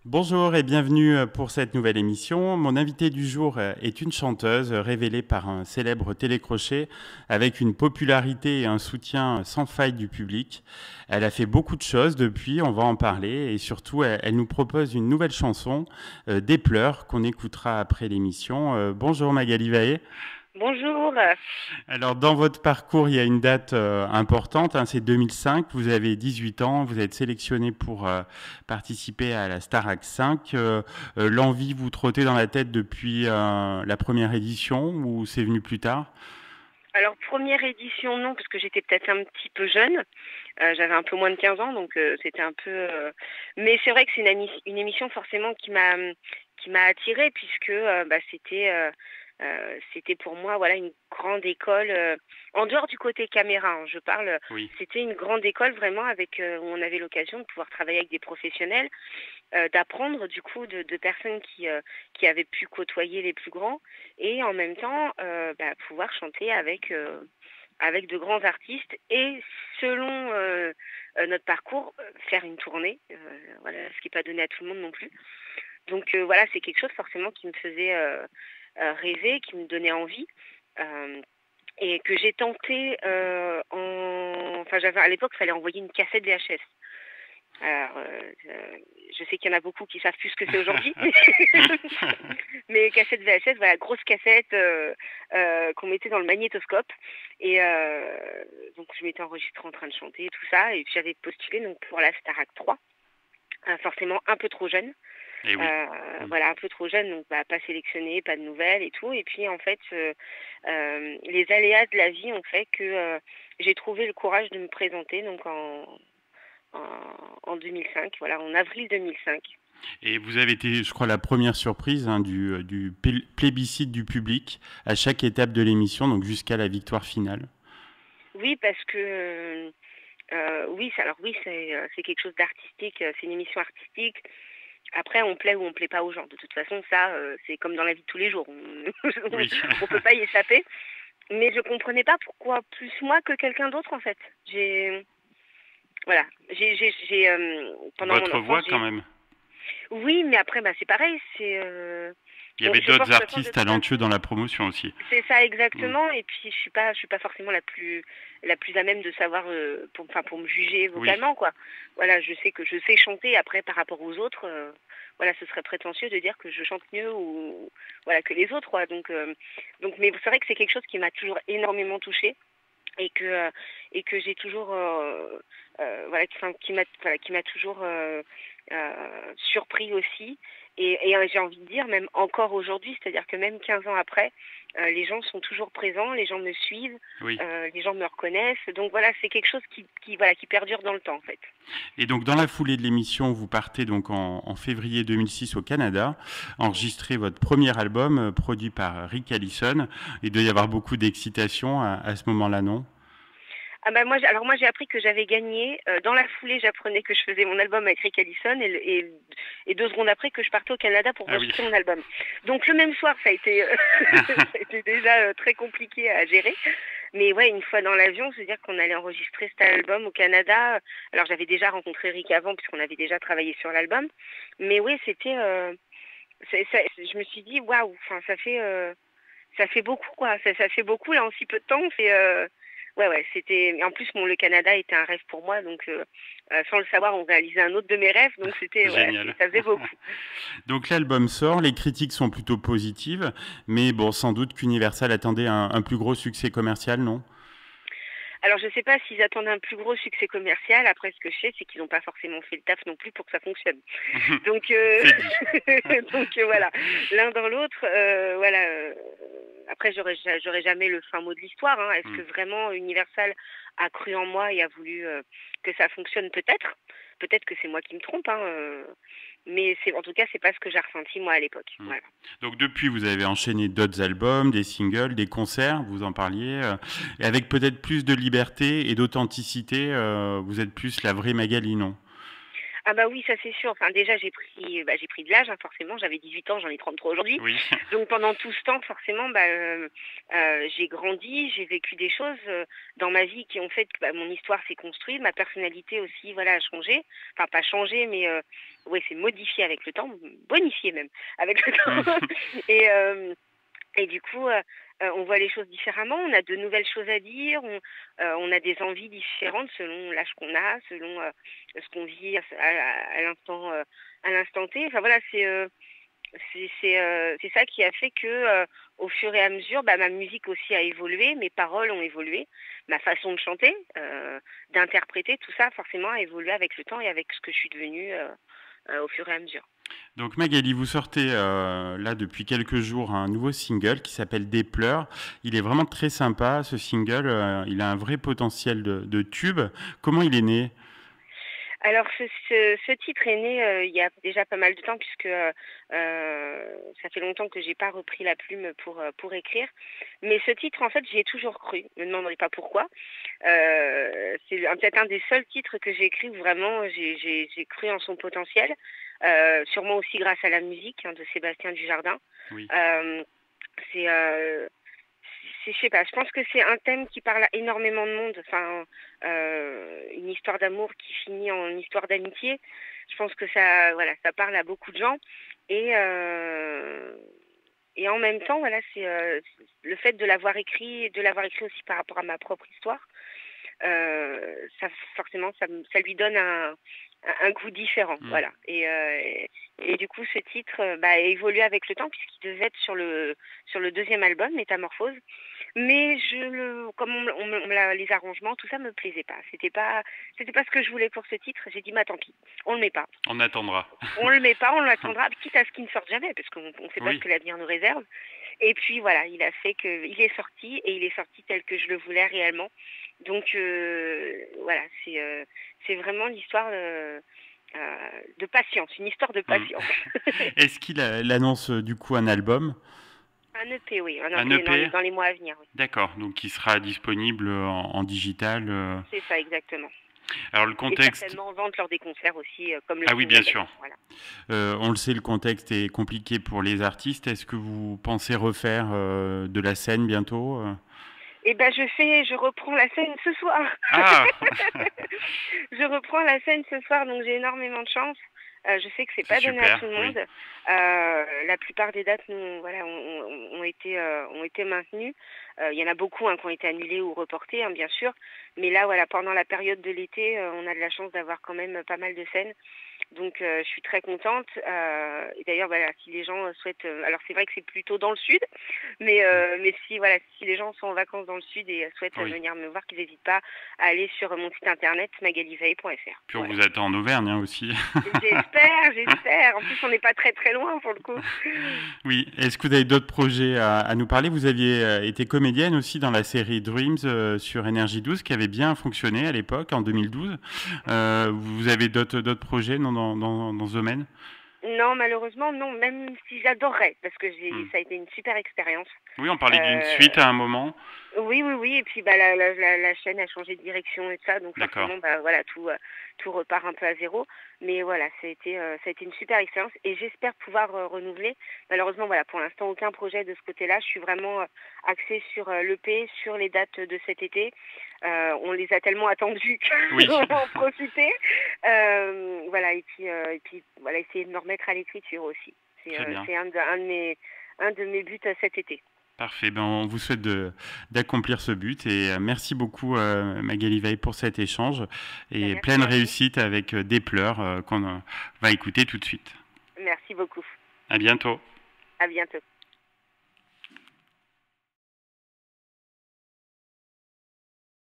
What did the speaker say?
Bonjour et bienvenue pour cette nouvelle émission. Mon invitée du jour est une chanteuse révélée par un célèbre télécrochet avec une popularité et un soutien sans faille du public. Elle a fait beaucoup de choses depuis, on va en parler, et surtout elle nous propose une nouvelle chanson, Des pleurs, qu'on écoutera après l'émission. Bonjour Magali Vaé. Bonjour. Alors, dans votre parcours, il y a une date importante, hein, c'est 2005. Vous avez 18 ans, vous êtes sélectionné pour participer à la Starac 5. L'envie vous trottait dans la tête depuis la première édition ou c'est venu plus tard? Alors, première édition, non, parce que j'étais peut-être un petit peu jeune. J'avais un peu moins de 15 ans, donc c'était un peu... Mais c'est vrai que c'est une émission forcément qui m'a attirée, puisque c'était pour moi voilà, une grande école. En dehors du côté caméra, hein, je parle, Oui. c'était une grande école vraiment où on avait l'occasion de pouvoir travailler avec des professionnels, d'apprendre du coup de personnes qui avaient pu côtoyer les plus grands et en même temps pouvoir chanter avec de grands artistes et selon notre parcours faire une tournée, voilà, ce qui n'est pas donné à tout le monde non plus. Donc voilà, c'est quelque chose forcément qui me faisait rêver, qui me donnait envie. euh, et que j'ai tenté enfin j'avais à l'époque il fallait envoyer une cassette VHS. Alors, je sais qu'il y en a beaucoup qui savent plus ce que c'est aujourd'hui, mais cassette VHS, voilà, grosse cassette qu'on mettait dans le magnétoscope. Et donc, je m'étais enregistrée en train de chanter et tout ça, et puis j'avais postulé donc pour la Starac 3, forcément un peu trop jeune. Eh oui. Mm. Voilà, un peu trop jeune, donc pas sélectionnée, pas de nouvelles et tout. Et puis en fait, les aléas de la vie ont fait que j'ai trouvé le courage de me présenter donc en 2005, voilà, en avril 2005. Et vous avez été, je crois, la première surprise hein, du plébiscite du public à chaque étape de l'émission, donc jusqu'à la victoire finale. Oui, parce que oui, alors oui, c'est quelque chose d'artistique, c'est une émission artistique. Après, on plaît ou on plaît pas aux gens. De toute façon, ça, c'est comme dans la vie de tous les jours. Oui. On peut pas y échapper. Mais je comprenais pas pourquoi plus moi que quelqu'un d'autre en fait. Voilà, pendant mon Votre enfance, voix quand même. oui, mais après, c'est pareil. Il y avait Je pense d'autres de toute façon, artistes talentueux dans la promotion aussi. c'est ça Mm. exactement. Et puis je suis pas forcément la plus à même de savoir, pour me juger Oui. vocalement quoi. Voilà, je sais que je sais chanter. Après, par rapport aux autres, voilà, ce serait prétentieux de dire que je chante mieux ou voilà que les autres quoi. Donc, mais c'est vrai que c'est quelque chose qui m'a toujours énormément touchée et que j'ai toujours voilà qui m'a toujours surpris aussi et j'ai envie de dire même encore aujourd'hui, c'est-à-dire que même 15 ans après, les gens sont toujours présents, les gens me suivent, Oui. les gens me reconnaissent, donc voilà, c'est quelque chose qui perdure dans le temps en fait. Et donc, dans la foulée de l'émission, vous partez donc en février 2006 au Canada, enregistrer votre premier album produit par Rick Allison. Il doit y avoir beaucoup d'excitation à ce moment-là, non? Ah bah moi j'ai appris que j'avais gagné. Dans la foulée, j'apprenais que je faisais mon album avec Rick Allison et 2 secondes après que je partais au Canada pour Ah oui. enregistrer mon album. Donc le même soir, ça a été, ça a été déjà très compliqué à gérer. Mais ouais, une fois dans l'avion, c'est-à-dire qu'on allait enregistrer cet album au Canada. Alors j'avais déjà rencontré Rick avant puisqu'on avait déjà travaillé sur l'album. Mais oui, c'était, je me suis dit waouh, enfin ça fait beaucoup quoi. Ça fait beaucoup là en si peu de temps. Ouais, ouais, c'était. En plus, le Canada était un rêve pour moi, donc sans le savoir, on réalisait un autre de mes rêves, donc c'était, voilà, Génial. ça faisait beaucoup. Donc l'album sort, les critiques sont plutôt positives, mais bon, sans doute qu'Universal attendait un plus gros succès commercial, non? Alors, je sais pas s'ils attendent un plus gros succès commercial. Après, ce que je sais, c'est qu'ils n'ont pas forcément fait le taf non plus pour que ça fonctionne. Donc, C'est dit. donc voilà, l'un dans l'autre, voilà. Après, j'aurais jamais le fin mot de l'histoire. Hein. Est-ce que vraiment Universal a cru en moi et a voulu que ça fonctionne? Peut-être. Peut-être que c'est moi qui me trompe. Hein, mais en tout cas, c'est pas ce que j'ai ressenti moi à l'époque. Voilà. Donc depuis, vous avez enchaîné d'autres albums, des singles, des concerts, vous en parliez, et avec peut-être plus de liberté et d'authenticité, vous êtes plus la vraie Magali, non? Ah bah oui, ça c'est sûr. Enfin déjà j'ai pris de l'âge, hein, forcément. J'avais 18 ans, j'en ai 33 aujourd'hui. Oui. Donc pendant tout ce temps, forcément, j'ai grandi, j'ai vécu des choses dans ma vie qui ont fait que mon histoire s'est construite, ma personnalité aussi, voilà, a changé. Enfin pas changé, mais ouais, c'est modifié avec le temps, bonifié même avec le Mm. temps. Et du coup, on voit les choses différemment, on a de nouvelles choses à dire, on a des envies différentes selon l'âge qu'on a, selon ce qu'on vit à l'instant T. Enfin voilà, c'est ça qui a fait que au fur et à mesure, ma musique aussi a évolué, mes paroles ont évolué, ma façon de chanter, d'interpréter, tout ça forcément a évolué avec le temps et avec ce que je suis devenue au fur et à mesure. Donc Magali, vous sortez là depuis quelques jours un nouveau single qui s'appelle Des pleurs. Il est vraiment très sympa ce single, il a un vrai potentiel de tube. Comment il est né? Alors ce titre est né il y a déjà pas mal de temps puisque ça fait longtemps que j'ai pas repris la plume pour écrire. Mais ce titre en fait j'y ai toujours cru. Ne me demandez pas pourquoi. C'est peut-être un des seuls titres que j'ai écrit où vraiment j'ai cru en son potentiel. Sûrement aussi grâce à la musique de Sébastien Dujardin. Oui. Euh, c'est je sais pas, je pense que c'est un thème qui parle à énormément de monde. Enfin, une histoire d'amour qui finit en histoire d'amitié. Je pense que ça, voilà, ça parle à beaucoup de gens. Et, euh, et en même temps, voilà, c'est le fait de l'avoir écrit aussi par rapport à ma propre histoire. Ça forcément, ça lui donne un goût différent, Mm. voilà. Et du coup, ce titre a évolué avec le temps puisqu'il devait être sur le deuxième album, Métamorphose. Mais comme les arrangements, tout ça me plaisait pas. C'était pas ce que je voulais pour ce titre. J'ai dit, tant pis, on le met pas. On attendra. On le met pas, on l'attendra, quitte à ce qu'il ne sorte jamais, parce qu'on ne sait pas Oui. ce que l'avenir nous réserve. Et puis voilà, il a fait que il est sorti et il est sorti tel que je le voulais réellement. Donc voilà, c'est vraiment l'histoire de patience, une histoire de Mm. patience. Est-ce qu'il annonce du coup un album? Un EP, oui, un Un EP EP? dans les mois à venir. Oui. D'accord, donc qui sera disponible en digital. C'est ça, exactement. Alors le Et contexte. certainement en vente lors des concerts aussi, comme le Ah oui, single bien sûr. d'ailleurs. Voilà. On le sait, le contexte est compliqué pour les artistes. Est-ce que vous pensez refaire de la scène bientôt? Et je reprends la scène ce soir. Ah. Je reprends la scène ce soir, donc j'ai énormément de chance. Je sais que c'est C'est pas donné à super, tout le oui. monde. La plupart des dates voilà, ont été maintenues. Il y en a beaucoup qui ont été annulées ou reportées, bien sûr. Mais là, voilà, pendant la période de l'été, on a de la chance d'avoir quand même pas mal de scènes. Donc je suis très contente. Et d'ailleurs, voilà, si les gens souhaitent, alors c'est vrai que c'est plutôt dans le sud, mais si les gens sont en vacances dans le sud et souhaitent Oui. venir me voir, qu'ils n'hésitent pas à aller sur mon site internet magaliveille.fr. Puis on Voilà. vous attend en Auvergne aussi. J'espère. En plus, on n'est pas très très loin pour le coup. Oui. Est-ce que vous avez d'autres projets à nous parler? Vous aviez été comédienne aussi dans la série Dreams sur Énergie 12 qui avait bien fonctionné à l'époque, en 2012. Vous avez d'autres projets dans ce domaine? Non, malheureusement, non. Même si j'adorerais, parce que Hmm. ça a été une super expérience. Oui, on parlait d'une Euh, suite à un moment. oui. Et puis la chaîne a changé de direction et tout ça, donc D'accord. forcément, voilà, tout repart un peu à zéro. Mais voilà, ça a été une super expérience et j'espère pouvoir renouveler. Malheureusement, voilà, pour l'instant, aucun projet de ce côté-là. Je suis vraiment axée sur l'EP, sur les dates de cet été. On les a tellement attendues Oui. qu'on va en profiter. Voilà, et puis voilà, essayer de me remettre à l'écriture aussi. Très bien. C'est un de mes buts cet été. Parfait. Ben, on vous souhaite d'accomplir ce but et merci beaucoup Magali Veil pour cet échange et Merci pleine à vous. réussite avec Des pleurs qu'on va écouter tout de suite. Merci beaucoup. À bientôt. À bientôt.